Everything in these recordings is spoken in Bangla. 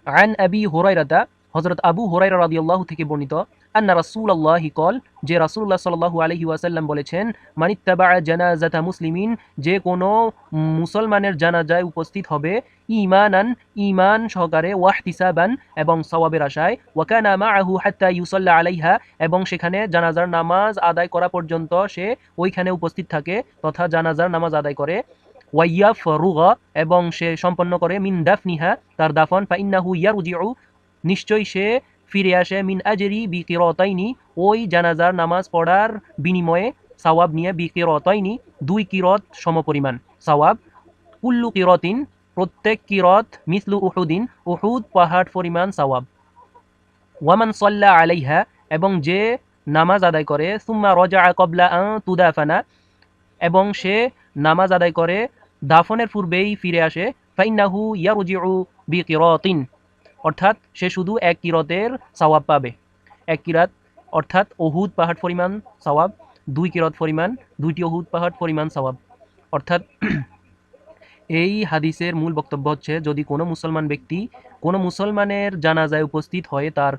আন আবি হুরায়রাতা, হযরত আবু হুরায়রা রাদিয়াল্লাহু থেকে বর্ণিত, আন্না রাসূলুল্লাহি কল, যে রাসূলুল্লাহ সাল্লাল্লাহু আলাইহি ওয়াসাল্লাম বলেছেন, মানিত্তাবা'a জানাজাতা মুসলিমিন, যে কোনো মুসলমানের জানাজায় উপস্থিত হবে, ঈমানান, ঈমান সহকারে, ওয়াহতিসাবান, এবং সওয়াবের আশায়, ওয়া কানা মা'আহু হাত্তা ইউসাল্লা আলাইহা, এবং সেখানে জানাজার নামাজ আদায় করা পর্যন্ত সে ওইখানে উপস্থিত থাকে তথা জানাজার নামাজ আদায় করে, ওয়াইয়াফরুগা, এবং সে সম্পন্ন করে, মিন দাফনিহা, তার দাফন, ফাইন্নাহু ইয়ারজিউ, নিশ্চয়ই সে ফিরে আসে, মিন আজরি বিকিরতাইনি, ওই জানাজার নামাজ পড়ার বিনিময়ে সাওয়াব নিয়ে, বিকিরতাইনি, দুই কিরত সমপরিমাণ সাওয়াব, কুল্লু কিরতিন, প্রত্যেক কিরত, মিসলু উহুদিন, উহুদ পাহাড় পরিমাণ সাওয়াব, ওয়ামান সাল্লা আলাইহা, এবং যে নামাজ আদায় করে, সুম্মা রজা কবলা আন তুদাফানা, এবং সে নামাজ আদায় করে দাফনের পূর্বেই ফিরে আসে, ফাইন্নাহু ইয়ারজিউ বিকিরাতিন, অর্থাৎ সে শুধু এক কিরতের সওয়াব পাবে। এক কিরাত অর্থাৎ উহুদ পাহাড় পরিমাণ সওয়াব, দুই কিরত পরিমাণ, দুইটি উহুদ পাহাড় পরিমাণ সওয়াব। অর্থাৎ এই হাদিসের মূল বক্তব্য হচ্ছে, যদি কোনো মুসলমান ব্যক্তি কোনো মুসলমানের জানাজায় উপস্থিত হয়ে তার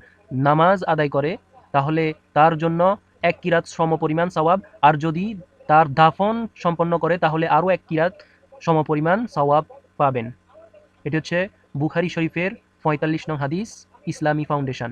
নামাজ আদায় করে, তাহলে তার জন্য এক কিরাত সমপরিমাণ সওয়াব, আর যদি তার দাফন সম্পন্ন করে তাহলে আরও এক কিরাত সমপরিমাণ সওয়াব পাবেন। এটি হচ্ছে বুখারী শরীফের ৪৫ নং হাদিস, ইসলামী ফাউন্ডেশন।